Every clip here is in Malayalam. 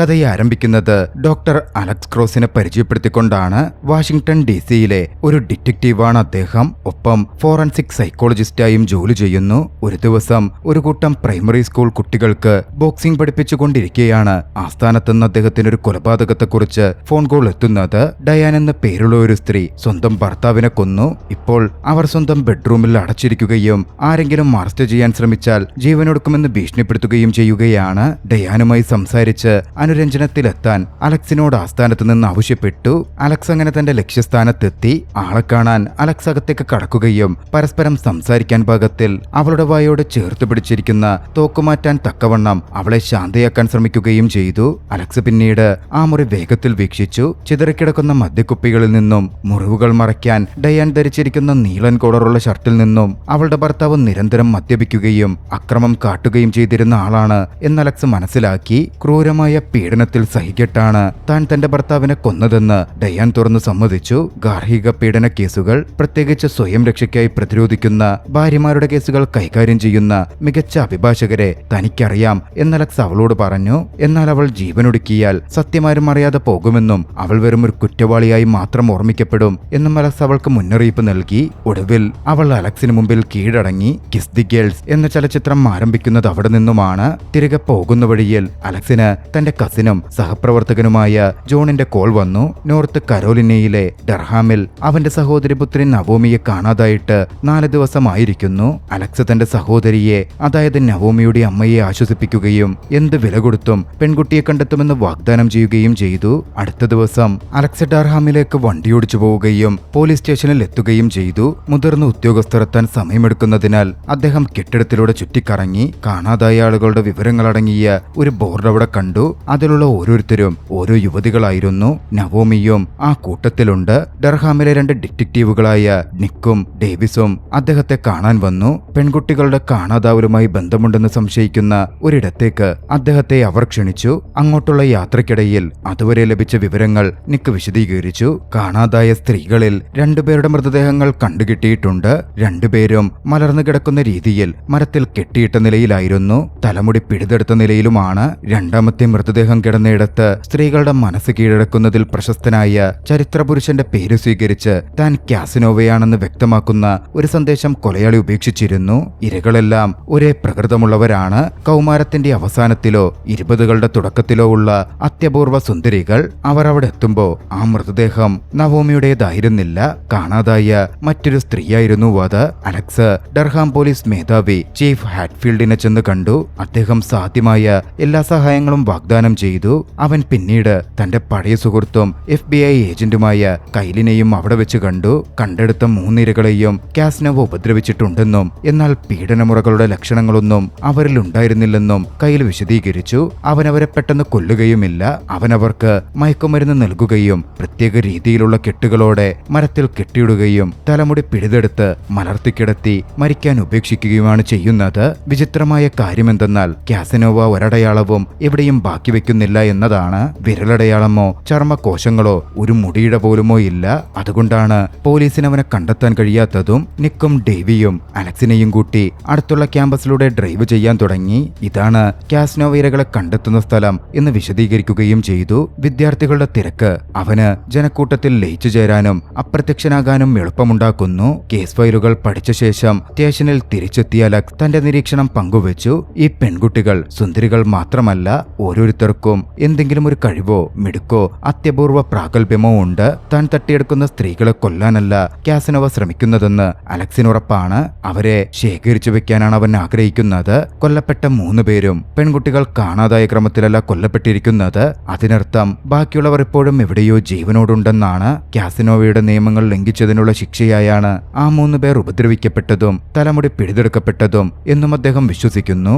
കഥയെ ആരംഭിക്കുന്നത് ഡോക്ടർ അലക്സ് ക്രോസിനെ പരിചയപ്പെടുത്തിക്കൊണ്ടാണ്. വാഷിംഗ്ടൺ DC-യിലെ ഒരു ഡിറ്റക്റ്റീവാണ് അദ്ദേഹം. ഒപ്പം ഫോറൻസിക് സൈക്കോളജിസ്റ്റായും ജോലി ചെയ്യുന്നു. ഒരു ദിവസം ഒരു കൂട്ടം പ്രൈമറി സ്കൂൾ കുട്ടികൾക്ക് ബോക്സിംഗ് പഠിപ്പിച്ചുകൊണ്ടിരിക്കെയാണ് ആസ്ഥാനത്തുനിന്ന് അദ്ദേഹത്തിന് ഒരു കൊലപാതകത്തെക്കുറിച്ച് ഫോൺ കോൾ എത്തുന്നത്. ഡയാൻ എന്ന പേരുള്ള ഒരു സ്ത്രീ സ്വന്തം ഭർത്താവിനെ കൊന്നു. ഇപ്പോൾ അവർ സ്വന്തം ബെഡ്റൂമിൽ അടച്ചിരിക്കുകയും ആരെങ്കിലും അറസ്റ്റ് ചെയ്യാൻ ശ്രമിച്ചാൽ ജീവനൊടുക്കുമെന്ന് ഭീഷണിപ്പെടുത്തുകയും ചെയ്യുകയാണ്. ഡയാനുമായി സംസാരിച്ച് അനുരഞ്ജനത്തിലെത്താൻ അലക്സിനോട് ആസ്ഥാനത്ത് നിന്ന് ആവശ്യപ്പെട്ടു. അലക്സ് അങ്ങനെ തന്റെ ലക്ഷ്യസ്ഥാനത്തെത്തി. ആളെ കാണാൻ അലക്സ് അകത്തേക്ക് കടക്കുകയും പരസ്പരം സംസാരിക്കാൻ പാകത്തിൽ അവളുടെ വായോട് ചേർത്ത് പിടിച്ചിരിക്കുന്ന തോക്കുമാറ്റാൻ തക്കവണ്ണം അവളെ ശാന്തയാക്കാൻ ശ്രമിക്കുകയും ചെയ്തു. അലക്സ് പിന്നീട് ആ മുറി വേഗത്തിൽ വീക്ഷിച്ചു. ചിതറിക്കിടക്കുന്ന മദ്യക്കുപ്പികളിൽ നിന്നും മുറിവുകൾ മറയ്ക്കാൻ ഡയാൻ ധരിച്ചിരിക്കുന്ന നീളൻ കോളറുള്ള ഷർട്ടിൽ നിന്നും അവളുടെ ഭർത്താവ് നിരന്തരം മദ്യപിക്കുകയും അക്രമം കാട്ടുകയും ചെയ്തിരുന്ന ആളാണ് എന്ന് അലക്സ് മനസ്സിലാക്കി. ക്രൂരമായ പീഡനത്തിൽ സഹികെട്ടാണ് താൻ തന്റെ ഭർത്താവിനെ കൊന്നതെന്ന് ഡയാൻ തുറന്നു സമ്മതിച്ചു. ഗാർഹിക പീഡന കേസുകൾ, പ്രത്യേകിച്ച് സ്വയം രക്ഷയ്ക്കായി പ്രതിരോധിക്കുന്ന ഭാര്യമാരുടെ കേസുകൾ കൈകാര്യം ചെയ്യുന്ന മികച്ച അഭിഭാഷകരെ തനിക്കറിയാം എന്ന് അലക്സ് അവളോട് പറഞ്ഞു. എന്നാൽ അവൾ ജീവനൊടുക്കിയാൽ സത്യമാരും അറിയാതെ പോകുമെന്നും അവൾ വെറും ഒരു കുറ്റവാളിയായി മാത്രം ഓർമ്മിക്കപ്പെടും എന്നും അലക്സ് അവൾക്ക് മുന്നറിയിപ്പ് നൽകി. ഒടുവിൽ അവൾ അലക്സിന് മുമ്പിൽ കീഴടങ്ങി. കിസ് ദി ഗേൾസ് എന്ന ചലച്ചിത്രം ആരംഭിക്കുന്നത് അവിടെ നിന്നുമാണ്. തിരികെ പോകുന്ന വഴിയിൽ അലക്സിന് തന്റെ കസിനും സഹപ്രവർത്തകനുമായ ജോണിന്റെ കോൾ വന്നു. നോർത്ത് കരോലിനയിലെ ഡർഹാമിൽ അവന്റെ സഹോദരി പുത്രി നവോമിയെ കാണാതായിട്ട് 4 ദിവസമായിരിക്കുന്നു. അലക്സ് തന്റെ സഹോദരിയെ, അതായത് നവോമിയുടെ അമ്മയെ ആശ്വസിപ്പിക്കുകയും എന്ത് വില കൊടുത്തും പെൺകുട്ടിയെ കണ്ടെത്തുമെന്ന് വാഗ്ദാനം ചെയ്യുകയും ചെയ്തു. അടുത്ത ദിവസം അലക്സ് ഡർഹാമിലേക്ക് വണ്ടിയോടിച്ചു പോവുകയും പോലീസ് സ്റ്റേഷനിൽ എത്തുകയും ചെയ്തു. മുതിർന്ന ഉദ്യോഗസ്ഥർ എത്താൻ സമയമെടുക്കുന്നതിനാൽ അദ്ദേഹം കെട്ടിടത്തിലൂടെ ചുറ്റിക്കറങ്ങി. കാണാതായ ആളുകളുടെ വിവരങ്ങളടങ്ങിയ ഒരു ബോർഡ് അവിടെ കണ്ടു. അതിലുള്ള ഓരോരുത്തരും ഓരോ യുവതികളായിരുന്നു. നവോമിയും ആ കൂട്ടത്തിലുണ്ട്. ഡർഹാമിലെ 2 ഡിറ്റക്റ്റീവുകളായ നിക്കും ഡേവിസും അദ്ദേഹത്തെ കാണാൻ വന്നു. പെൺകുട്ടികളുടെ കാണാതാവലുമായി ബന്ധമുണ്ടെന്ന് സംശയിക്കുന്ന ഒരിടത്തേക്ക് അദ്ദേഹത്തെ അവർ ക്ഷണിച്ചു. അങ്ങോട്ടുള്ള യാത്രക്കിടയിൽ അതുവരെ ലഭിച്ച വിവരങ്ങൾ നിക്ക് വിശദീകരിച്ചു. കാണാതായ സ്ത്രീകളിൽ 2 പേരുടെ മൃതദേഹങ്ങൾ കണ്ടുകിട്ടിയിട്ടുണ്ട്. 2 പേരും മലർന്നു കിടക്കുന്ന രീതിയിൽ മരത്തിൽ കെട്ടിയിട്ട നിലയിലായിരുന്നു. തലമുടി പിഴുതെടുത്ത നിലയിലുമാണ്. രണ്ടാമത്തെ മൃതദേഹം കിടന്നയിടത്ത് സ്ത്രീകളുടെ മനസ്സ് കീഴടക്കുന്നതിൽ പ്രശസ്തനായ ചരിത്രപുരുഷന്റെ പേര് സ്വീകരിച്ച് താൻ കാസിനോവയാണെന്ന് വ്യക്തമാക്കുന്ന ഒരു സന്ദേശം കൊലയാളി ഉപേക്ഷിച്ചിരുന്നു. ഇരകളെല്ലാം ഒരേ പ്രകൃതമുള്ളവരാണ്. കൗമാരത്തിന്റെ അവസാനത്തിലോ 20കളുടെ തുടക്കത്തിലോ ഉള്ള അത്യപൂർവ സുന്ദരികൾ. അവർ അവിടെ എത്തുമ്പോ ആ മൃതദേഹം നവോമിയുടേതായിരുന്നില്ല. കാണാതായ മറ്റൊരു സ്ത്രീയായിരുന്നു അത്. അലക്സ് ഡർഹാം പോലീസ് മേധാവി ചീഫ് ഹാറ്റ്ഫീൽഡിനെ ചെന്ന് കണ്ടു. അദ്ദേഹം സാധ്യമായ എല്ലാ സഹായങ്ങളും വാഗ്ദാനം ചെയ്തു. അവൻ പിന്നീട് തന്റെ പഴയ സുഹൃത്തും FBI ഏജന്റുമായ കൈലിനെയും അവിടെ വെച്ച് കണ്ടു. കണ്ടെടുത്ത 3 ഇരകളെയും കാസിനോവ ഉപദ്രവിച്ചിട്ടുണ്ടെന്നും എന്നാൽ പീഡനമുറകളുടെ ലക്ഷണങ്ങളൊന്നും അവരിൽ ഉണ്ടായിരുന്നില്ലെന്നും കൈൽ വിശദീകരിച്ചു. അവനവരെ പെട്ടെന്ന് കൊല്ലുകയുമില്ല. അവനവർക്ക് മയക്കുമരുന്ന് നൽകുകയും പ്രത്യേക രീതിയിലുള്ള കെട്ടുകളോടെ മരത്തിൽ കെട്ടിയിടുകയും തലമുടി പിഴുതെടുത്ത് മലർത്തിക്കിടത്തി മരിക്കാൻ ഉപേക്ഷിക്കുകയുമാണ് ചെയ്യുന്നത്. വിചിത്രമായ കാര്യമെന്തെന്നാൽ കാസിനോവ ഒരടയാളവും എവിടെയും ബാക്കി വെക്കുന്നില്ല എന്നതാണ്. വിരലടയാളമോ ചർമ്മകോശങ്ങളോ ഒരു മുടിയുടെ പോലുമോ ഇല്ല. അതുകൊണ്ടാണ് പോലീസിന് അവനെ കണ്ടെത്താൻ കഴിയാത്തതും. നിക്കും ഡേവിയും അലക്സിനെയും കൂട്ടി അടുത്തുള്ള ക്യാമ്പസിലൂടെ ഡ്രൈവ് ചെയ്യാൻ തുടങ്ങി. ഇതാണ് കാസിനോവ ഇരകളെ കണ്ടെത്തുന്ന സ്ഥലം എന്ന് വിശദീകരിക്കുകയും ചെയ്തു. വിദ്യാർത്ഥികളുടെ തിരക്ക് അവന് ജനക്കൂട്ടത്തിൽ ലയിച്ചു ചേരാനും അപ്രത്യക്ഷനാകാനും എളുപ്പമുണ്ടാക്കുന്നു. കേസ് ഫയലുകൾ പഠിച്ച ശേഷം സ്റ്റേഷനിൽ തിരിച്ചെത്തിയ അലക്സ് തന്റെ നിരീക്ഷണം പങ്കുവച്ചു. ഈ പെൺകുട്ടികൾ സുന്ദരികൾ മാത്രമല്ല, ഓരോരുത്തർക്കും എന്തെങ്കിലും ഒരു കഴിവോ മിടുക്കോ അത്യപൂർവ പ്രാഗൽഭ്യമോ ഉണ്ട്. താൻ തട്ടിയെടുക്കുന്ന സ്ത്രീകളെ കൊല്ലാനല്ല കാസിനോവ ശ്രമിക്കുന്നതെന്ന് അലക്സിനുറപ്പാണ്. അവരെ ശേഖരിച്ചു വെക്കാനാണ് അവൻ ആഗ്രഹിക്കുന്നത്. കൊല്ലപ്പെട്ട 3 പേരും പെൺകുട്ടികൾ കാണാതായ ക്രമത്തിലല്ല കൊല്ലപ്പെട്ടിരിക്കുന്നത്. അതിനർത്ഥം ബാക്കിയുള്ളവർ ഇപ്പോഴും എവിടെയോ ജീവനോടുണ്ടെന്നാണ്. കാസിനോവയുടെ നിയമങ്ങൾ ലംഘിച്ചതിനുള്ള ശിക്ഷയായാണ് ആ 3 പേർ ഉപദ്രവിക്കപ്പെട്ടതും തലമുടി പിഴുതെടുക്കപ്പെട്ടതും എന്നും അദ്ദേഹം വിശ്വസിക്കുന്നു.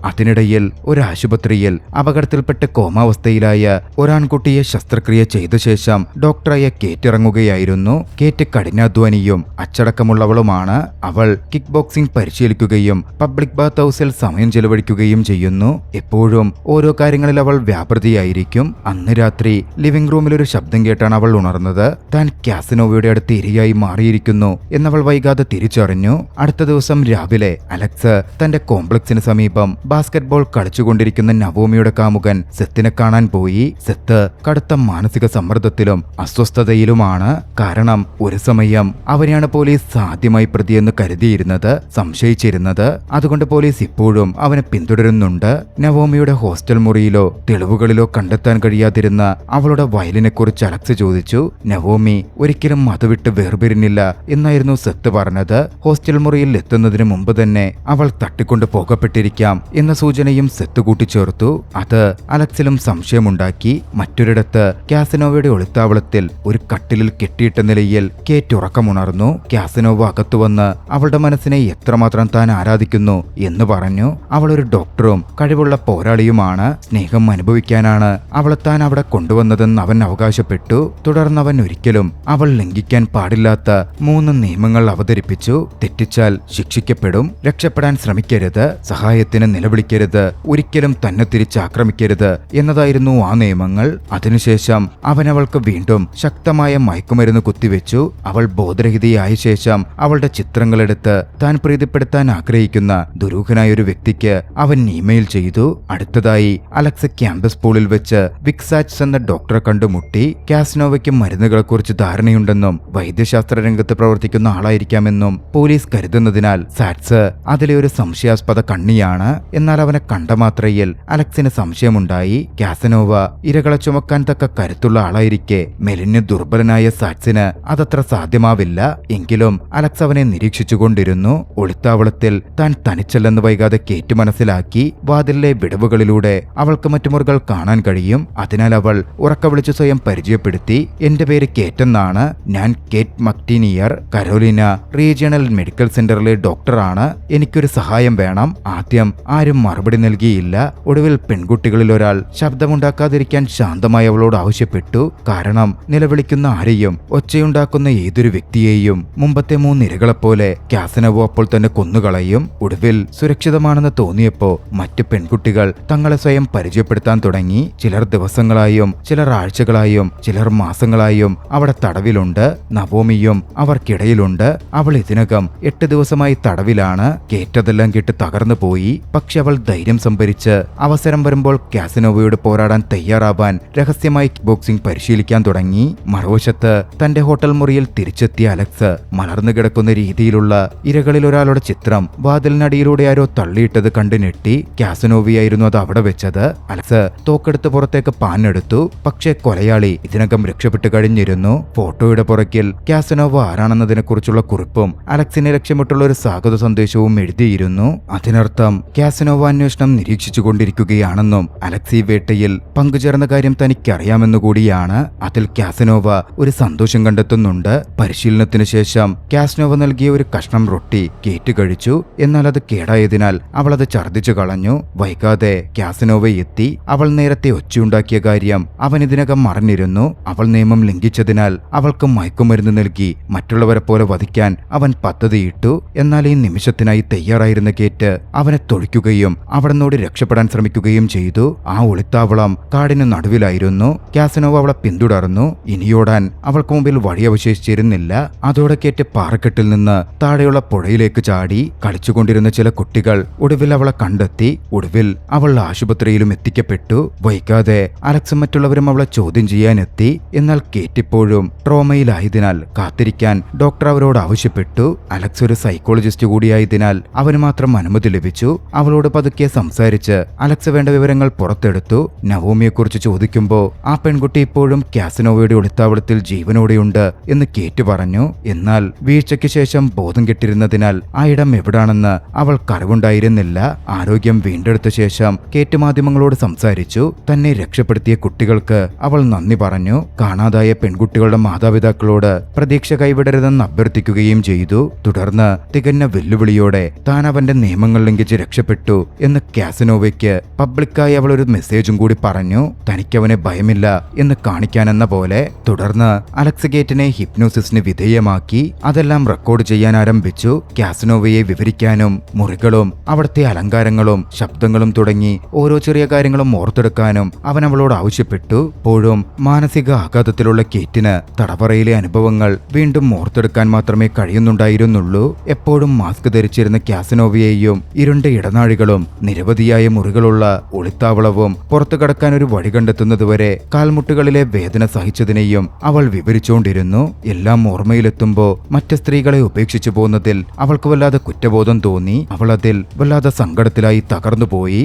അതിനിടയിൽ ഒരു ആശുപത്രിയിൽ അപകടത്തിൽപ്പെട്ട് കോമാവസ്ഥയിലായ ഒരാൺകുട്ടിയെ ശസ്ത്രക്രിയ ചെയ്ത ശേഷം ഡോക്ടറായ കേറ്റ് ഇറങ്ങുകയായിരുന്നു. കേറ്റ് കഠിനാധ്വാനിയും അച്ചടക്കമുള്ളവളുമാണ്. അവൾ കിക്ക് ബോക്സിംഗ് പരിശീലിക്കുകയും പബ്ലിക് ബാത്ത് ഹൗസിൽ സമയം ചെലവഴിക്കുകയും ചെയ്യുന്നു. എപ്പോഴും ഓരോ കാര്യങ്ങളിൽ അവൾ വ്യാപൃതിയായിരിക്കും. അന്ന് രാത്രി ലിവിംഗ് റൂമിൽ ഒരു ശബ്ദം കേട്ടാണ് അവൾ ഉണർന്നത്. താൻ കാസിനോവയുടെ അടുത്ത് ഇരയായി മാറിയിരിക്കുന്നു എന്നവൾ വൈകാതെ തിരിച്ചറിഞ്ഞു. അടുത്ത ദിവസം രാവിലെ അലക്സ് തന്റെ കോംപ്ലക്സിന് സമീപം ബാസ്കറ്റ്ബോൾ കളിച്ചുകൊണ്ടിരിക്കുന്ന നവോമിയുടെ കാമുകൻ സെത്തിനെ കാണാൻ പോയി. സെത്ത് കടുത്ത മാനസിക സമ്മർദ്ദത്തിലും അസ്വസ്ഥതയിലുമാണ്. കാരണം ഒരു സമയം അവനെയാണ് പോലീസ് ആദ്യമായി പ്രതിയെന്ന് കരുതിയിരുന്നത്, സംശയിച്ചിരുന്നത്. അതുകൊണ്ട് പോലീസ് ഇപ്പോഴും അവനെ പിന്തുടരുന്നുണ്ട്. നവോമിയുടെ ഹോസ്റ്റൽ മുറിയിലോ തെളിവുകളിലോ കണ്ടെത്താൻ കഴിയാതിരുന്ന അവളുടെ വയലിനെക്കുറിച്ച് അലക്സ് ചോദിച്ചു. നവോമി ഒരിക്കലും അത് വിട്ട് വേർപിരിഞ്ഞില്ല എന്നായിരുന്നു സെത്ത് പറഞ്ഞത്. ഹോസ്റ്റൽ മുറിയിൽ എത്തുന്നതിന് മുമ്പ് തന്നെ അവൾ തട്ടിക്കൊണ്ടു പോകപ്പെട്ടിരിക്കാം എന്ന സൂചനയും സെത്ത് കൂട്ടിച്ചേർത്തു. അത് അലക്സിലും സംശയമുണ്ടാക്കി. മറ്റൊരിടത്ത് കാസനോവയുടെ ഒളിത്താവളത്തിൽ ഒരു കട്ടിലിൽ കെട്ടിയിട്ട നിലയിൽ കേറ്റ് ഉറക്കമുണർന്നു. കാസനോവ അകത്തുവന്ന് അവളുടെ മനസ്സിനെ എത്രമാത്രം താൻ ആരാധിക്കുന്നു എന്ന് പറഞ്ഞു. അവൾ ഒരു ഡോക്ടറും കഴിവുള്ള പോരാളിയുമാണ്. സ്നേഹം അനുഭവിക്കാനാണ് അവളെ താൻ അവിടെ കൊണ്ടുവന്നതെന്ന് അവൻ അവകാശപ്പെട്ടു. തുടർന്ന് അവൻ ഒരിക്കലും അവൾ ലംഘിക്കാൻ പാടില്ലാത്ത 3 നിയമങ്ങൾ അവതരിപ്പിച്ചു. തെറ്റിച്ചാൽ ശിക്ഷിക്കപ്പെടും, രക്ഷപ്പെടാൻ ശ്രമിക്കരുത്, സഹായത്തിന് നിലവിളിക്കരുത്, ഒരിക്കലും തന്നെ തിരിച്ചാക്രമിക്കരുത് എന്നതായിരുന്നു ആ നിയമങ്ങൾ. അതിനുശേഷം അവൻ അവൾക്ക് വീണ്ടും ശക്തമായ മയക്കുമരുന്ന് കുത്തിവെച്ചു. അവൾ ബോധരഹിതയായ ശേഷം അവളുടെ ചിത്രങ്ങളെടുത്ത് താൻ പ്രീതിപ്പെടുത്താൻ ആഗ്രഹിക്കുന്ന ദുരൂഹനായ ഒരു വ്യക്തിക്ക് അവൻ ഇമെയിൽ ചെയ്തു. അടുത്തതായി അലക്സ് ക്യാമ്പസ് പൂളിൽ വെച്ച് വിക്സാച്ച് എന്ന ഡോക്ടറെ കണ്ടുമുട്ടി. കാസനോവയ്ക്ക് മരുന്നുകളെക്കുറിച്ച് ധാരണയുണ്ടെന്നും വൈദ്യശാസ്ത്ര രംഗത്ത് പ്രവർത്തിക്കുന്ന ആളായിരിക്കാമെന്നും പോലീസ് കരുതുന്നതിനാൽ സാറ്റ്സ് അതിലെ ഒരു സംശയാസ്പദ കണ്ണിയാണ്. എന്നാൽ അവനെ കണ്ട മാത്രയിൽ അലക്സിന് സംശയമുണ്ടായി. കാസനോവ ഇരകളെ ചുമക്കാൻ തക്ക കരുത്തുള്ള ആളായിരിക്കെ മെലിഞ്ഞ് ദുർബലനായ സാറ്റ്സിന് അതത്ര സാധ്യമാവില്ല. എങ്കിലും അലക്സ് അവനെ നിരീക്ഷിച്ചുകൊണ്ടിരുന്നു. ഒളിത്താവളത്തിൽ താൻ തനിച്ചല്ലെന്ന് വൈകാതെ കേറ്റ് മനസ്സിലാക്കി. വാതിലിലെ വിടവുകളിലൂടെ അവൾക്ക് മറ്റു മുറികൾ കാണാൻ കഴിയും. അതിനാൽ അവൾ ഉറക്ക വിളിച്ചു സ്വയം പരിചയപ്പെടുത്തി. എന്റെ പേര് കേറ്റെന്നാണ്. ഞാൻ കേറ്റ് മക്ടീനിയർ, കരോലിന റീജിയണൽ മെഡിക്കൽ സെന്ററിലെ ഡോക്ടറാണ്. എനിക്കൊരു സഹായം വേണം. ആദ്യം ആരും മറുപടി നൽകിയില്ല. ഒടുവിൽ പെൺകുട്ടികളിൽ ഒരാൾ ശബ്ദമുണ്ടാക്കാതിരിക്കാൻ ശാന്തമായി അവളോട് ആവശ്യപ്പെട്ടു. കാരണം നിലവിളിക്കുന്ന ആരെയും ഒച്ചയുണ്ടാക്കുന്ന ഏതൊരു വ്യക്തിയെയും മുമ്പത്തെ 3 ഇരകളെപ്പോലെ കാസനോവ അപ്പോൾ തന്നെ കൊന്നുകളയും. ഒടുവിൽ സുരക്ഷിതമാണെന്ന് തോന്നിയപ്പോ മറ്റു പെൺകുട്ടികൾ തങ്ങളെ സ്വയം പരിചയപ്പെടുത്താൻ തുടങ്ങി. ചിലർ ദിവസങ്ങളായും ചിലർ ആഴ്ചകളായും ചിലർ മാസങ്ങളായും അവിടെ തടവിലുണ്ട്. നവോമിയും അവർക്കിടയിലുണ്ട്. അവൾ ഇതിനകം 8 ദിവസമായി തടവിലാണ്. കേറ്റതെല്ലാം കേട്ട് തകർന്നു പോയി. പക്ഷെ അവൾ ധൈര്യം സംഭരിച്ച് അവസരം വരുമ്പോൾ കാസനോവയോട് പോരാടാൻ തയ്യാറാവാൻ രഹസ്യമായി ബോക്സിംഗ് പരിശീലിക്കാൻ തുടങ്ങി. മറുവശത്ത് തന്റെ ഹോട്ടൽ മുറിയിൽ തിരിച്ചെത്തിയ അലക്സ് മലർന്നു കിടക്കുന്ന രീതിയിലുള്ള ഇരകളിൽ ഒരാളുടെ ചിത്രം വാതിലിനടിയിലൂടെ ആരോ തള്ളിയിട്ടത് കണ്ടു ഞെട്ടി. കാസനോവയായിരുന്നു അത് അവിടെ വെച്ചത്. അലക്സ് തോക്കെടുത്ത് പുറത്തേക്ക് പാഞ്ഞെടുത്തു. പക്ഷേ കൊലയാളി ഇതിനകം രക്ഷപ്പെട്ടു കഴിഞ്ഞിരുന്നു. ഫോട്ടോയുടെ പുറകിൽ കാസനോവ ആരാണെന്നതിനെ കുറിച്ചുള്ള കുറിപ്പും അലക്സിനെ ലക്ഷ്യമിട്ടുള്ള ഒരു സ്വാഗത സന്ദേശവും എഴുതിയിരുന്നു. അതിനർത്ഥം കാസനോവ അന്വേഷണം നിരീക്ഷിച്ചുകൊണ്ടിരിക്കുകയാണെന്നും അലക്സ് ഈ വേട്ടയിൽ പങ്കുചേർന്ന കാര്യം തനിക്കറിയാമെന്നുകൂടിയാണ്. അതിൽ കാസനോവ ഒരു സന്തോഷം കണ്ടെത്തുന്നുണ്ട്. പരിശീലനത്തിന് ശേഷം കാസനോവ നൽകിയ ഒരു കഷ്ണം റൊട്ടി കേറ്റ് കഴിച്ചു. എന്നാൽ അത് കേടായതിനാൽ അവൾ അത് ഛർദ്ദിച്ചു കളഞ്ഞു. വൈകാതെ കാസനോവ എത്തി. അവൾ നേരത്തെ ഒച്ചയുണ്ടാക്കിയ കാര്യം അവൻ ഇതിനകം മറന്നിരുന്നു. അവൾ നിയമം ലംഘിച്ചതിനാൽ അവൾക്ക് മയക്കുമരുന്ന് നൽകി മറ്റുള്ളവരെ പോലെ വധിക്കാൻ അവൻ പദ്ധതിയിട്ടു. എന്നാൽ ഈ നിമിഷത്തിനായി തയ്യാറായിരുന്ന കേറ്റ് അവനെ തൊഴിക്കുകയും അവിടുന്നോട് രക്ഷപ്പെടാൻ ശ്രമിക്കുകയും ചെയ്തു. ആ ഒളിത്താവളം കാടിന് നടുവിലായിരുന്നു. കാസനോവ അവളെ പിന്തുടർന്നു. ഇനിയോടാൻ അവൾക്ക് മുമ്പിൽ വഴി അവശേഷിച്ചിരുന്നില്ല. അതോടെ കേറ്റ് പാറക്കെട്ടിൽ നിന്ന് താഴെയുള്ള പുഴയിലേക്ക് ചാടി. കളിച്ചുകൊണ്ടിരുന്ന ചില കുട്ടികൾ ഒടുവിൽ അവളെ കണ്ടെത്തി. ഒടുവിൽ അവൾ ആശുപത്രിയിലും എത്തിക്കപ്പെട്ടു. വൈകാതെ അലക്സും മറ്റുള്ളവരും അവളെ ചോദ്യം ചെയ്യാനെത്തി. എന്നാൽ കേറ്റ് ഇപ്പോഴും ട്രോമയിലായതിനാൽ കാത്തിരിക്കാൻ ഡോക്ടർ അവരോട് ആവശ്യപ്പെട്ടു. അലക്സ് ഒരു സൈക്കോളജിസ്റ്റ് കൂടിയായതിനാൽ അവന് മാത്രം അനുമതി ലഭിച്ചു. അവളോട് പതുക്കെ സംസാരിച്ച് അലക്സ് വേണ്ട വിവരങ്ങൾ പുറത്തെടുത്തു. നവോമിയെക്കുറിച്ച് ചോദിക്കുമ്പോൾ ആ പെൺകുട്ടി ഇപ്പോഴും കാസനോവയുടെ ഒളിത്താവളത്തിൽ ജീവനോടെയുണ്ട് എന്ന് കേറ്റ് പറഞ്ഞു. എന്നാൽ വീഴ്ചയ്ക്ക് ശേഷം ബോധം കെട്ടിരുന്നതിനാൽ ആ ഇടം എവിടാണെന്ന് അവൾക്കറിവുണ്ടായിരുന്നില്ല. ആരോഗ്യം വീണ്ടെടുത്ത ശേഷം കേറ്റ് മാധ്യമങ്ങളോട് സംസാരിച്ചു. തന്നെ രക്ഷപ്പെടുത്തിയ കുട്ടികൾക്ക് അവൾ നന്ദി പറഞ്ഞു. കാണാതായ പെൺകുട്ടികളുടെ മാതാപിതാക്കളോട് പ്രതീക്ഷ കൈവിടരുതെന്ന് അഭ്യർത്ഥിക്കുകയും ചെയ്തു. തുടർന്ന് തികഞ്ഞ വെല്ലുവിളിയോടെ താൻ അവന്റെ നിയമങ്ങൾ ലംഘിച്ച് രക്ഷപ്പെട്ടു എന്ന് കാസനോവയ്ക്ക് പബ്ലിക്കായി അവൾ ഒരു മെസ്സേജും കൂടി പറഞ്ഞു. തനിക്കവനെ ഭയമില്ല എന്ന് കാണിക്കാനെന്ന പോലെ. തുടർന്ന് അലക്സ് കേറ്റിനെ ഹിപ്നോസിസിന് വിധേയമാക്കി. അതെല്ലാം റെക്കോർഡ് ചെയ്യാൻ ആരംഭിച്ചു. കാസനോവയെ വിവരിക്കാനും മുറികളും അവിടുത്തെ അലങ്കാരങ്ങളും ശബ്ദങ്ങളും തുടങ്ങി ഓരോ ചെറിയ കാര്യങ്ങളും ഓർത്തെടുക്കാനും അവൻ അവളോട് ആവശ്യപ്പെട്ടു. ഇപ്പോഴും മാനസിക ആഘാതത്തിലുള്ള കേറ്റിന് തടവറയിലെ അനുഭവങ്ങൾ വീണ്ടും ഓർത്തെടുക്കാൻ മാത്രമേ കഴിയുന്നുണ്ടായിരുന്നുള്ളൂ. എപ്പോഴും മാസ്ക് ധരിച്ചിരുന്ന കാസനോവയെയും ഇരുണ്ട ഇടനാഴികൾ ജനാലകളും നിരവധിയായ മുറികളുള്ള ഒളിത്താവളവും പുറത്തു കടക്കാൻ ഒരു വഴി കണ്ടെത്തുന്നതുവരെ കാൽമുട്ടുകളിലെ വേദന സഹിച്ചതിനെയും അവൾ വിവരിച്ചുകൊണ്ടിരുന്നു. എല്ലാം ഓർമ്മയിലെത്തുമ്പോ മറ്റ് സ്ത്രീകളെ ഉപേക്ഷിച്ചു പോകുന്നതിൽ അവൾക്ക് വല്ലാതെ കുറ്റബോധം തോന്നി. അവൾ അതിൽ വല്ലാതെ സങ്കടത്തിലായി തകർന്നുപോയി.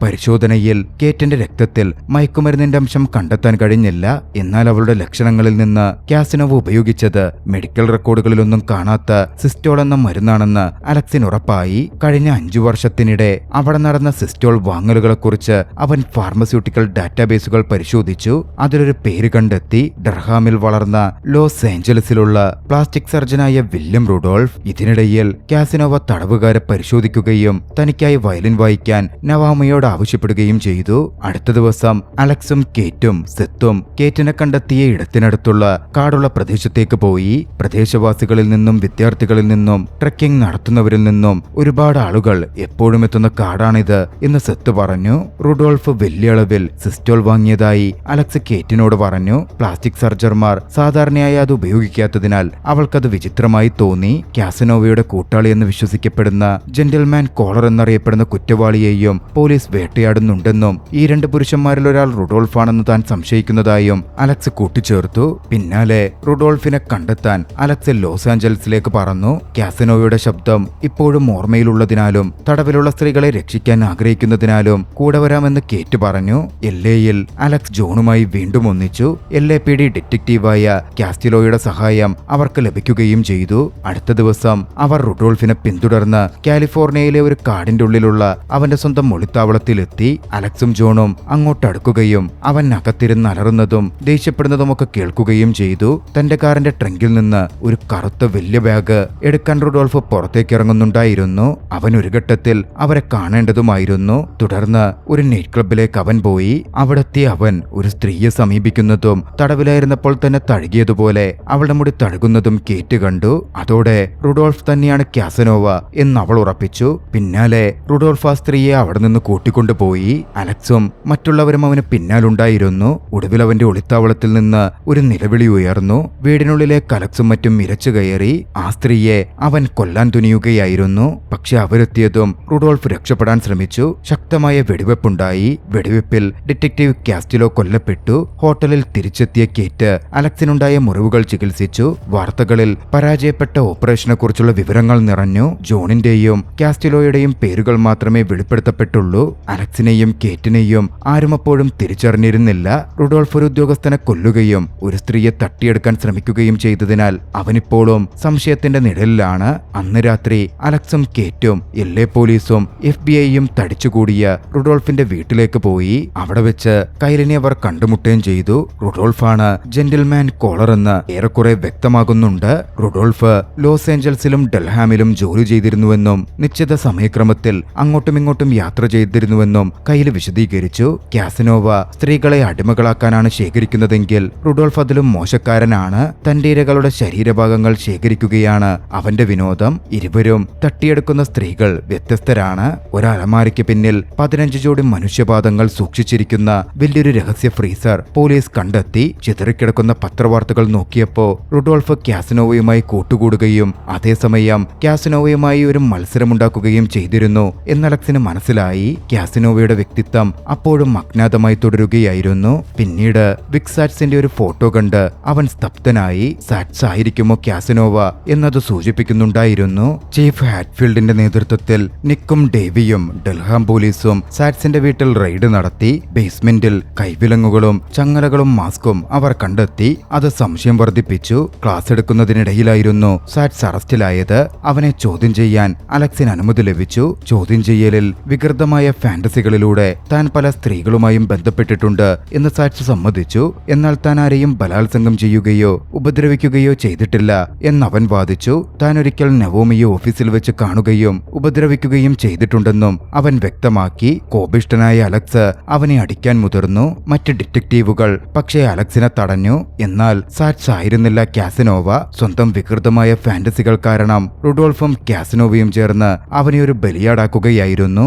പരിശോധനയിൽ കേറ്റിന്റെ രക്തത്തിൽ മയക്കുമരുന്നിന്റെ അംശം കണ്ടെത്താൻ കഴിഞ്ഞില്ല. എന്നാൽ അവളുടെ ലക്ഷണങ്ങളിൽ നിന്ന് കാസിനോവ ഉപയോഗിച്ചത് മെഡിക്കൽ റെക്കോർഡുകളിലൊന്നും കാണാത്ത സിസ്റ്റോൾ എന്ന മരുന്നാണെന്ന് അലക്സിന് ഉറപ്പായി. കഴിഞ്ഞ 5 വർഷത്തിനിടെ അവിടെ നടന്ന സിസ്റ്റോൾ വാങ്ങലുകളെക്കുറിച്ച് അവൻ ഫാർമസ്യൂട്ടിക്കൽ ഡാറ്റാബേസുകൾ പരിശോധിച്ചു. അതിലൊരു പേര് കണ്ടെത്തി. ഡർഹാമിൽ വളർന്ന ലോസ് ഏഞ്ചലസിലുള്ള പ്ലാസ്റ്റിക് സർജനായ വില്യം റുഡോൾഫ്. ഇതിനിടയിൽ കാസിനോവ തടവുകാരെ പരിശോധിക്കുകയും തനിക്കായി വയലിൻ വായിക്കാൻ നവാമയോട് ആവശ്യപ്പെടുകയും ചെയ്തു. അടുത്ത ദിവസം അലക്സും കേറ്റും സെത്തും കേറ്റിനെ കണ്ടെത്തിയ ഇടത്തിനടുത്തുള്ള കാടുള്ള പ്രദേശത്തേക്ക് പോയി. പ്രദേശവാസികളിൽ നിന്നും വിദ്യാർത്ഥികളിൽ നിന്നും ട്രെക്കിംഗ് നടത്തുന്നവരിൽ നിന്നും ഒരുപാട് ആളുകൾ എപ്പോഴും എത്തുന്ന കാടാണിത് എന്ന് സെത്ത് പറഞ്ഞു. റുഡോൾഫ് വലിയ അളവിൽ സിസ്റ്റോൾ വാങ്ങിയതായി അലക്സ് കേറ്റിനോട് പറഞ്ഞു. പ്ലാസ്റ്റിക് സർജർമാർ സാധാരണയായി അത് ഉപയോഗിക്കാത്തതിനാൽ അവൾക്കത് വിചിത്രമായി തോന്നി. കാസനോവയുടെ കൂട്ടാളി എന്ന് വിശ്വസിക്കപ്പെടുന്ന ജെന്റിൽമാൻ കോളർ എന്നറിയപ്പെടുന്ന കുറ്റവാളിയെയും പോലീസ് വേട്ടയാടുന്നുണ്ടെന്നും ഈ 2 പുരുഷന്മാരിൽ ഒരാൾ റുഡോൾഫാണെന്ന് താൻ സംശയിക്കുന്നതായും അലക്സ് കൂട്ടിച്ചേർത്തു. പിന്നാലെ റുഡോൾഫിനെ കണ്ടെത്താൻ അലക്സ് ലോസ് ആഞ്ചലസിലേക്ക് പറന്നു. കാസനോവയുടെ ശബ്ദം ഇപ്പോഴും ഓർമ്മയിലുള്ളതിനാലും തടവിലുള്ള സ്ത്രീകളെ രക്ഷിക്കാൻ ആഗ്രഹിക്കുന്നതിനാലും കൂടെ വരാമെന്ന് കേറ്റ് പറഞ്ഞു. എൽഎയിൽ അലക്സ് ജോണുമായി വീണ്ടും ഒന്നിച്ചു. LAPD ഡിറ്റക്റ്റീവായ കാസ്റ്റിലോയുടെ സഹായം അവർക്ക് ലഭിക്കുകയും ചെയ്തു. അടുത്ത ദിവസം അവർ റുഡോൾഫിനെ പിന്തുടർന്ന് കാലിഫോർണിയയിലെ ഒരു കാടിന്റെ ഉള്ളിലുള്ള അവന്റെ സ്വന്തം ഒളിത്താവളത്തിലെത്തി. അലക്സും ജോണും അങ്ങോട്ടടുക്കുകയും അവൻ അകത്തിരുന്ന് അലറുന്നതും ദേഷ്യപ്പെടുന്നതുമൊക്കെ കേൾക്കുകയും ചെയ്തു. തന്റെ കാറിന്റെ ട്രങ്കിൽ നിന്ന് ഒരു കറുത്ത വലിയ ബാഗ് എടുക്കാൻ റുഡോൾഫ് പുറത്തേക്ക് ഇറങ്ങുന്നുണ്ടായിരുന്നു. അവൻ ഒരു ഘട്ടത്തിൽ അവരെ കാണേണ്ടതുമായിരുന്നു. തുടർന്ന് ഒരു നൈറ്റ് ക്ലബിലേക്ക് അവൻ പോയി. അവിടെത്തിയ അവൻ ഒരു സ്ത്രീയെ സമീപിക്കുന്നതും തടവിലായിരുന്നപ്പോൾ തന്നെ തഴുകിയതുപോലെ അവളുടെ മുടി തഴുകുന്നതും കേറ്റ് കണ്ടു. അതോടെ റുഡോൾഫ് തന്നെയാണ് കാസനോവ എന്ന് അവൾ ഉറപ്പിച്ചു. പിന്നാലെ റുഡോൾഫ് ആ സ്ത്രീയെ അവിടെ നിന്ന് കൂട്ടിക്കൊണ്ടുപോയി. അലക്സും മറ്റുള്ളവരും അവന് പിന്നാലുണ്ടായിരുന്നു. ഒടുവിൽ അവന്റെ ഒളിത്താവളത്തിൽ നിന്ന് ഒരു നിലവിളി ഉയർന്നു. വീടിനുള്ളിലേക്ക് അലക്സും മറ്റും ഇരച്ചു കയറി. ആ സ്ത്രീയെ അവൻ കൊല്ലാൻ തുനിയുകയായിരുന്നു. പക്ഷെ അവരെത്തിയതും റുഡോൾഫ് രക്ഷപ്പെടാൻ ശ്രമിച്ചു. ശക്തമായ വെടിവെപ്പുണ്ടായി. വെടിവെപ്പിൽ ഡിറ്റക്റ്റീവ് കാസ്റ്റിലോ കൊല്ലപ്പെട്ടു. ഹോട്ടലിൽ തിരിച്ചെത്തിയ കേറ്റ് അലക്സിനുണ്ടായ മുറിവുകൾ ചികിത്സിച്ചു. വാർത്തകളിൽ പരാജയപ്പെട്ട ഓപ്പറേഷനെ കുറിച്ചുള്ള വിവരങ്ങൾ നിറഞ്ഞു. ജോണിന്റെയും കാസ്റ്റിലോയുടെയും പേരുകൾ മാത്രമേ വെളിപ്പെടുത്തപ്പെട്ടുള്ളൂ. അലക്സിനെയും കേറ്റിനെയും ആരും അപ്പോഴും തിരിച്ചറിഞ്ഞിരുന്നില്ല. റുഡോൾഫ് ഒരു ഉദ്യോഗസ്ഥനെ കൊല്ലുകയും ഒരു സ്ത്രീയെ തട്ടിയെടുക്കാൻ ശ്രമിക്കുകയും ചെയ്തതിനാൽ അവനിപ്പോഴും സംശയത്തിന്റെ നിഴലിലാണ്. അന്ന് രാത്രി അലക്സും കേറ്റും LA പോലീസും FBI-യും തടിച്ചുകൂടിയ റുഡോൾഫിന്റെ വീട്ടിലേക്ക് പോയി. അവിടെ വെച്ച് കൈലിനെ അവർ കണ്ടുമുട്ടുകയും ചെയ്തു. റുഡോൾഫാണ് ജെന്റിൽമാൻ കോളർ എന്ന് ഏറെക്കുറെ വ്യക്തമാകുന്നുണ്ട്. റുഡോൾഫ് ലോസ് ഏഞ്ചൽസിലും ഡൽഹാമിലും ജോലി ചെയ്തിരുന്നുവെന്നും നിശ്ചിത സമയക്രമത്തിൽ അങ്ങോട്ടും ഇങ്ങോട്ടും യാത്ര ചെയ്തിരുന്നുവെന്നും കയ്യിൽ വിശദീകരിച്ചു. കാസനോവ സ്ത്രീകളെ അടിമകളാക്കാനാണ് ശേഖരിക്കുന്നതെങ്കിൽ റുഡോൾഫ് അതിലും മോശക്കാരനാണ്. തന്റെ ഇരകളുടെ ശരീരഭാഗങ്ങൾ ശേഖരിക്കുകയാണ് അവന്റെ വിനോദം. ഇരുവരും തട്ടിയെടുക്കുന്ന സ്ത്രീകൾ വ്യത്യസ്തരാണ്. ഒരു അലമാരയ്ക്ക് പിന്നിൽ 15 ജോഡി മനുഷ്യപാദങ്ങൾ സൂക്ഷിച്ചിരിക്കുന്ന വലിയൊരു രഹസ്യ ഫ്രീസർ പോലീസ് കണ്ടെത്തി. ചിതറിക്കിടക്കുന്ന പത്രവാർത്തകൾ നോക്കിയപ്പോ റുഡോൾഫ് കാസനോവയുമായി കൂട്ടുകൂടുകയും അതേസമയം കാസനോവയുമായി ഒരു മത്സരമുണ്ടാക്കുകയും ചെയ്തിരുന്നു എന്ന് അലക്സിന് മനസ്സിലായി. കാസനോവയുടെ വ്യക്തിത്വം അപ്പോഴും അജ്ഞാതമായി തുടരുകയായിരുന്നു. പിന്നീട് വിക് സാറ്റ്സിന്റെ ഒരു ഫോട്ടോ കണ്ട് അവൻ സ്തബ്ധനായി. സാറ്റ്സ് ആയിരിക്കുമോ കാസനോവ എന്നത് സൂചിപ്പിക്കുന്നുണ്ടായിരുന്നു. ചീഫ് ഹാറ്റ്ഫീൽഡിന്റെ നേതൃത്വത്തിൽ നിക്കും ഡേവിയും ഡൽഹാം പോലീസും സാറ്റ്സിന്റെ വീട്ടിൽ റെയ്ഡ് നടത്തി. ബേസ്മെന്റിൽ കൈവിലങ്ങുകളും ചങ്ങലകളും മാസ്കും അവർ കണ്ടെത്തി. അത് സംശയം വർദ്ധിപ്പിച്ചു. ക്ലാസ് എടുക്കുന്നതിനിടയിലായിരുന്നു സാറ്റ്സ് അറസ്റ്റിലായത്. അവനെ ചോദ്യം ചെയ്യാൻ അലക്സിന് അനുമതി ലഭിച്ചു. ചോദ്യം ചെയ്യലിൽ വികൃതമായ ഫാന്റസികളിലൂടെ താൻ പല സ്ത്രീകളുമായും ബന്ധപ്പെട്ടിട്ടുണ്ട് എന്ന് സാറ്റ്സ് സമ്മതിച്ചു. എന്നാൽ താൻ ആരെയും ബലാത്സംഗം ചെയ്യുകയോ ഉപദ്രവിക്കുകയോ ചെയ്തിട്ടില്ല എന്നവൻ വാദിച്ചു. താൻ ഒരിക്കൽ നവോമിയെ ഓഫീസിൽ വെച്ച് കാണുകയും ഉപദ്രവിക്കുകയും ചെയ്തിട്ടുണ്ടെന്നും അവൻ വ്യക്തമാക്കി. കോപിഷ്ഠനായ അലക്സ് അവനെ അടിക്കാൻ മുതിർന്നു. മറ്റ് ഡിറ്റക്റ്റീവുകൾ പക്ഷേ അലക്സിനെ തടഞ്ഞു. എന്നാൽ സാറ്റ്സ് ആയിരുന്നില്ല കാസനോവ. സ്വന്തം വികൃതമായ ഫാന്റസികൾ കാരണം റുഡോൾഫും കാസനോവയും ചേർന്ന് അവനെ ഒരു ബലിയാടാക്കുകയായിരുന്നു.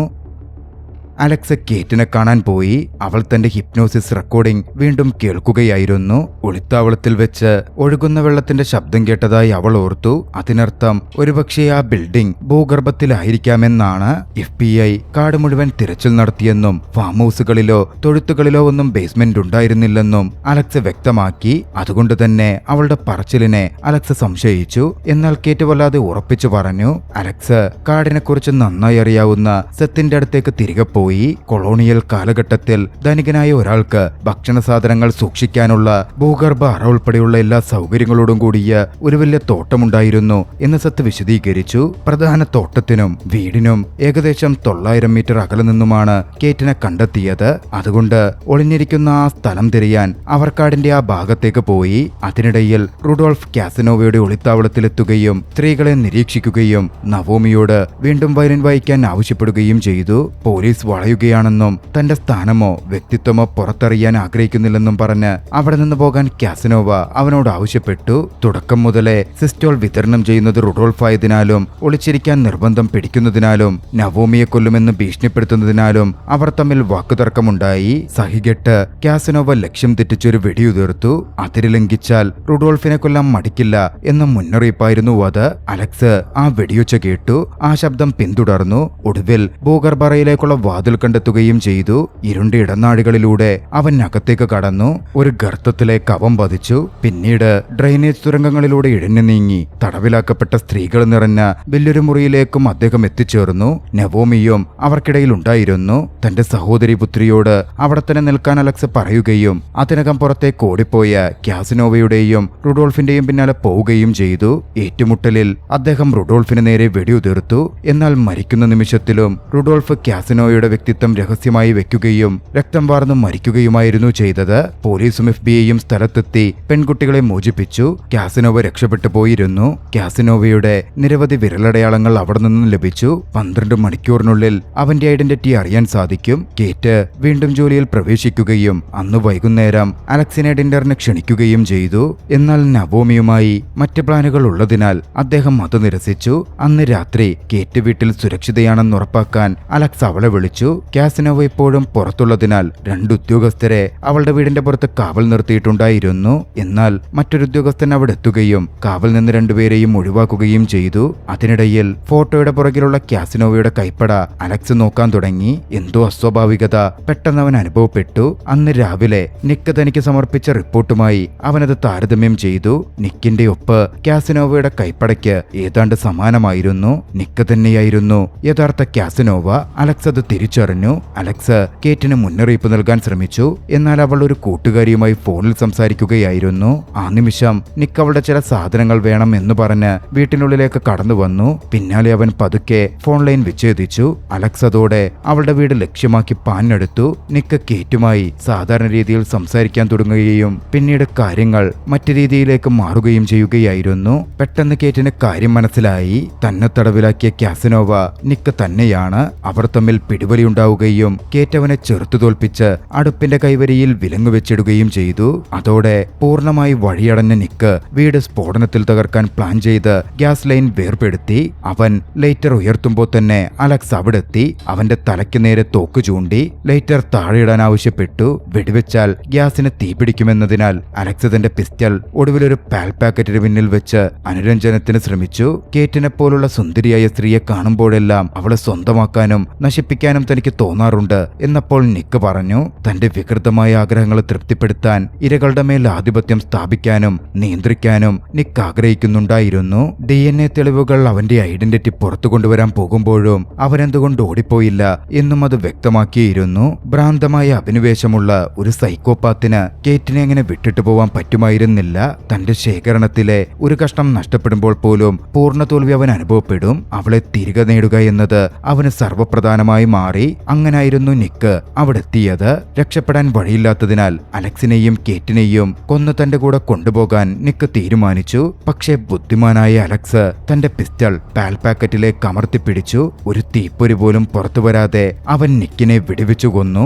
അലക്സ് കേറ്റിനെ കാണാൻ പോയി. അവൾ തന്റെ ഹിപ്നോസിസ് റെക്കോർഡിംഗ് വീണ്ടും കേൾക്കുകയായിരുന്നു. ഒളിത്താവളത്തിൽ വെച്ച് ഒഴുകുന്ന വെള്ളത്തിന്റെ ശബ്ദം കേട്ടതായി അവൾ ഓർത്തു. അതിനർത്ഥം ഒരുപക്ഷെ ആ ബിൽഡിംഗ് ഭൂഗർഭത്തിലായിരിക്കാമെന്നാണ്. FBI കാട് മുഴുവൻ തിരച്ചിൽ നടത്തിയെന്നും ഫാം ഹൗസുകളിലോ തൊഴുത്തുകളിലോ ഒന്നും ബേസ്മെന്റ് ഉണ്ടായിരുന്നില്ലെന്നും അലക്സ് വ്യക്തമാക്കി. അതുകൊണ്ട് തന്നെ അവളുടെ പറച്ചിലിനെ അലക്സ് സംശയിച്ചു. എന്നാൽ കേറ്റ് വല്ലാതെ ഉറപ്പിച്ചു പറഞ്ഞു. അലക്സ് കാടിനെക്കുറിച്ച് നന്നായി അറിയാവുന്ന സെത്തിന്റെ അടുത്തേക്ക് തിരികെ പോയി. കൊളോണിയൽ കാലഘട്ടത്തിൽ ധനികനായ ഒരാൾക്ക് ഭക്ഷണ സാധനങ്ങൾ സൂക്ഷിക്കാനുള്ള ഭൂഗർഭ അറ ഉൾപ്പെടെയുള്ള എല്ലാ സൗകര്യങ്ങളോടും കൂടിയ ഒരു വലിയ തോട്ടമുണ്ടായിരുന്നു എന്ന് സത്ത് വിശദീകരിച്ചു. പ്രധാന തോട്ടത്തിനും വീടിനും ഏകദേശം 900 മീറ്റർ അകലെ നിന്നുമാണ് കേറ്റിനെ കണ്ടെത്തിയത്. അതുകൊണ്ട് ഒളിഞ്ഞിരിക്കുന്ന ആ സ്ഥലം തിരയാൻ അവർ കാടിന്റെ ആ ഭാഗത്തേക്ക് പോയി. അതിനിടയിൽ റുഡോൾഫ് കാസനോവയുടെ ഒളിത്താവളത്തിലെത്തുകയും സ്ത്രീകളെ നിരീക്ഷിക്കുകയും നവോമിയോട് വീണ്ടും വയലിൻ വായിക്കാൻ ആവശ്യപ്പെടുകയും ചെയ്തു. പോലീസ് വളയുകയാണെന്നും തന്റെ സ്ഥാനമോ വ്യക്തിത്വമോ പുറത്തറിയാൻ ആഗ്രഹിക്കുന്നില്ലെന്നും പറഞ്ഞ് അവിടെ നിന്ന് പോകാൻ കാസനോവ അവനോട് ആവശ്യപ്പെട്ടു. തുടക്കം മുതലേ സിസ്റ്റോൾ വിതരണം ചെയ്യുന്നത് റുഡോൾഫ് ആയതിനാലും ഒളിച്ചിരിക്കാൻ നിർബന്ധം പിടിക്കുന്നതിനാലും നവോമിയെ കൊല്ലുമെന്ന് ഭീഷണിപ്പെടുത്തുന്നതിനാലും അവർ തമ്മിൽ വാക്കുതർക്കമുണ്ടായി. സഹികെട്ട് കാസനോവ ലക്ഷ്യം തെറ്റിച്ചൊരു വെടിയുതിർത്തു. അതിര് ലംഘിച്ചാൽ റുഡോൾഫിനെ കൊല്ലാൻ മടിക്കില്ല എന്ന മുന്നറിയിപ്പായിരുന്നു അത്. അലക്സ് ആ വെടിയൊച്ച കേട്ടു. ആ ശബ്ദം പിന്തുടർന്നു. ഒടുവിൽ ഭൂഗർഭറയിലേക്കുള്ള വാതിൽ കണ്ടെത്തുകയും ചെയ്തു. ഇരുണ്ട ഇടനാഴികളിലൂടെ അവൻ അകത്തേക്ക് കടന്നു. ഒരു ഗർത്തത്തിലേക്ക് അവൻ പതിച്ചു. പിന്നീട് ഡ്രെയിനേജ് തുരങ്കങ്ങളിലൂടെ ഇഴഞ്ഞു നീങ്ങി തടവിലാക്കപ്പെട്ട സ്ത്രീകൾ നിറഞ്ഞ വലിയൊരു മുറിയിലേക്കും അദ്ദേഹം എത്തിച്ചേർന്നു. നവോമിയും അവർക്കിടയിൽ ഉണ്ടായിരുന്നു. തന്റെ സഹോദരി പുത്രിയോട് അവിടെ തന്നെ നിൽക്കാൻ അലക്സ് പറയുകയും അതിനകം പുറത്തേക്ക് ഓടിപ്പോയ കാസനോവയുടെയും റുഡോൾഫിന്റെയും പിന്നാലെ പോവുകയും ചെയ്തു. ഏറ്റുമുട്ടലിൽ അദ്ദേഹം റുഡോൾഫിന് നേരെ വെടിയുതിർത്തു. എന്നാൽ മരിക്കുന്ന നിമിഷത്തിലും റുഡോൾഫ് കാസനോവയുടെ വ്യക്തിത്വം രഹസ്യമായി വെക്കുകയും രക്തം വാർന്നു മരിക്കുകയുമായിരുന്നു ചെയ്തത്. പോലീസും FBI സ്ഥലത്തെത്തി പെൺകുട്ടികളെ മോചിപ്പിച്ചു. കാസനോവ രക്ഷപ്പെട്ടു പോയിരുന്നു. കാസനോവയുടെ നിരവധി വിരലടയാളങ്ങൾ അവിടെ നിന്നും ലഭിച്ചു. 12 മണിക്കൂറിനുള്ളിൽ അവന്റെ ഐഡന്റിറ്റി അറിയാൻ സാധിക്കും. കേറ്റ് വീണ്ടും ജോലിയിൽ പ്രവേശിക്കുകയും അന്ന് വൈകുന്നേരം അലക്സിനെ ഡിന്നറിന് ക്ഷണിക്കുകയും ചെയ്തു. എന്നാൽ നവോമിയുമായി മറ്റ് പ്ലാനുകൾ ഉള്ളതിനാൽ അദ്ദേഹം അത് നിരസിച്ചു. അന്ന് രാത്രി കേറ്റ് വീട്ടിൽ സുരക്ഷിതയാണെന്ന് ഉറപ്പാക്കാൻ അലക്സ് അവളെ വിളിച്ചു. കാസനോവ ഇപ്പോഴും പുറത്തുള്ളതിനാൽ 2 ഉദ്യോഗസ്ഥരെ അവളുടെ വീടിന്റെ പുറത്ത് കാവൽ നിർത്തിയിട്ടുണ്ടായിരുന്നു. എന്നാൽ മറ്റൊരു ഉദ്യോഗസ്ഥൻ അവിടെ എത്തുകയും കാവൽ നിന്ന് 2 പേരെയും ഒഴിവാക്കുകയും ചെയ്തു. അതിനിടയിൽ ഫോട്ടോയുടെ പുറകിലുള്ള കാസനോവയുടെ കൈപ്പട അലക്സ് നോക്കാൻ തുടങ്ങി. എന്തോ അസ്വാഭാവികത പെട്ടെന്ന് അവൻ അനുഭവപ്പെട്ടു. അന്ന് രാവിലെ നിക്ക് തനിക്ക് സമർപ്പിച്ച റിപ്പോർട്ടുമായി അവനത് താരതമ്യം ചെയ്തു. നിക്കിന്റെ ഒപ്പ് കാസനോവയുടെ കൈപ്പടയ്ക്ക് ഏതാണ്ട് സമാനമായിരുന്നു. നിക്ക് തന്നെയായിരുന്നു യഥാർത്ഥ കാസനോവ. അലക്സ് അത് തിരിച്ചറിഞ്ഞു. അലക്സ് കേറ്റിന് മുന്നറിയിപ്പ് നൽകാൻ ശ്രമിച്ചു. എന്നാൽ അവൾ ഒരു കൂട്ടുകാരിയുമായി ഫോണിൽ സംസാരിക്കുകയായിരുന്നു. ആ നിമിഷം നിക്ക് അവളുടെ ചില സാധനങ്ങൾ വേണം എന്ന് പറഞ്ഞ് വീട്ടിനുള്ളിലേക്ക് കടന്നു വന്നു. പിന്നാലെ അവൻ പതുക്കെ ഫോൺ ലൈൻ വിച്ഛേദിച്ചു. അലക്സ് അതോടെ അവളുടെ വീട് ലക്ഷ്യമാക്കി പാഞ്ഞെടുത്തു. നിക്ക് കേറ്റുമായി സാധാരണ രീതിയിൽ സംസാരിക്കാൻ തുടങ്ങുകയും പിന്നീട് കാര്യങ്ങൾ മറ്റു രീതിയിലേക്ക് മാറുകയും ചെയ്യുകയായിരുന്നു. പെട്ടെന്ന് കേറ്റിന് കാര്യം മനസ്സിലായി. തന്നെ തടവിലാക്കിയ കാസനോവ നിക്ക് തന്നെയാണ്. അവർ തമ്മിൽ പിടിവലിയുണ്ടാവുകയും കേറ്റവനെ ചെറുത്തു തോൽപ്പിച്ച് അടുപ്പിന്റെ കൈവരിയിൽ വിലങ്ങു വെച്ചിടുകയും ചെയ്തു. അതോടെ പൂർണ്ണമായി വഴിയടഞ്ഞ നിക്ക് വീട് സ്ഫോടനത്തിൽ തകർക്കാൻ പ്ലാൻ ചെയ്ത് ഗ്യാസ് ലൈൻ വേർപെടുത്തി. അവൻ ലൈറ്റർ ഉയർത്തുമ്പോൾ തന്നെ അലക്സ് അവിടെ എത്തി. അവന്റെ തലയ്ക്ക് നേരെ തോക്ക് ചൂണ്ടി ലൈറ്റർ താഴെയിടാൻ ആവശ്യപ്പെട്ടു. വെടിവെച്ചാൽ ഗ്യാസിന് തീപിടിക്കുമെന്നതിനാൽ അലക്സ് തന്റെ പിസ്റ്റൾ ഒടുവിലൊരു പാൽ പാക്കറ്റിന് പിന്നിൽ വെച്ച് അനുരഞ്ജനത്തിന് ശ്രമിച്ചു. കേറ്റിനെ പോലുള്ള സുന്ദരിയായ സ്ത്രീയെ കാണുമ്പോഴെല്ലാം അവളെ സ്വന്തമാക്കാനും നശിപ്പിക്കാനും തനിക്ക് തോന്നാറുണ്ട് എന്നപ്പോൾ നിക്ക് പറഞ്ഞു. തന്റെ വികൃതമായ ആഗ്രഹങ്ങളെ തൃപ്തിപ്പെടുത്താൻ ഇരകളുടെ മേൽ ആധിപത്യം സ്ഥാപിക്കാനും നിയന്ത്രിക്കാനും നിക്ക് ആഗ്രഹിക്കുന്നുണ്ടായിരുന്നു. DNA തെളിവുകൾ അവന്റെ ഐഡന്റിറ്റി പുറത്തു കൊണ്ടുവരാൻ പോകുമ്പോഴും അവനെന്തുകൊണ്ട് ഓടിപ്പോയില്ല എന്നും അത് വ്യക്തമാക്കിയിരുന്നു. ഭ്രാന്തമായ അഭിനിവേശമുള്ള ഒരു സൈക്കോപാത്തിന് കേറ്റിനെ എങ്ങനെ വിട്ടിട്ട് പോവാൻ പറ്റുമായിരുന്നില്ല. തന്റെ ശേഖരണത്തിലെ ഒരു കഷ്ണം നഷ്ടപ്പെടുമ്പോൾ പോലും പൂർണ്ണ തോൽവി അവൻ അനുഭവപ്പെടും. അവളെ തിരികെ നേടുക എന്നത് അവന് സർവ്വപ്രധാനമായി മാറി. അങ്ങനായിരുന്നു നിക്ക് അവിടെ എത്തിയത്. രക്ഷപ്പെടാൻ വഴിയില്ലാത്തതിനാൽ അലക്സിനെയും കേറ്റിനെയും കൊന്നു തന്റെ കൂടെ കൊണ്ടുപോകാൻ നിക്ക് തീരുമാനിച്ചു. പക്ഷേ ബുദ്ധിമാനായ അലക്സ് തന്റെ പിസ്റ്റൾ പാൽ പാക്കറ്റിലേക്ക് അമർത്തിപ്പിടിച്ചു. ഒരു തീപ്പൊരി പോലും പുറത്തു വരാതെ അവൻ നിക്കിനെ വെടിവെച്ചു കൊന്നു.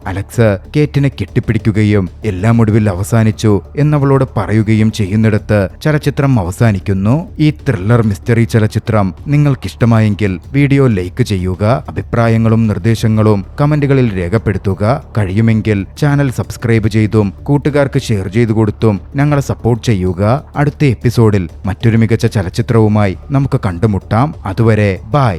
അലക്സ് കേറ്റിനെ കെട്ടിപ്പിടിക്കുകയും എല്ലാം ഒടുവിൽ അവസാനിച്ചു എന്നവളോട് പറയുകയും ചെയ്യുന്നിടത്ത് ചലച്ചിത്രം അവസാനിക്കുന്നു. ഈ ത്രില്ലർ മിസ്റ്ററി ചലച്ചിത്രം നിങ്ങൾക്കിഷ്ടമായെങ്കിൽ വീഡിയോ ലൈക്ക് ചെയ്യുക. അഭിപ്രായങ്ങളും നിർദ്ദേശങ്ങളും കമന്റുകളിൽ രേഖപ്പെടുത്തുക. കഴിയുമെങ്കിൽ ചാനൽ സബ്സ്ക്രൈബ് ചെയ്തും കൂട്ടുകാർക്ക് ഷെയർ ചെയ്തു കൊടുത്തും ഞങ്ങളെ സപ്പോർട്ട് ചെയ്യുക. അടുത്ത എപ്പിസോഡിൽ മറ്റൊരു മികച്ച ചലച്ചിത്രവുമായി നമുക്ക് കണ്ടുമുട്ടാം. അതുവരെ ബൈ.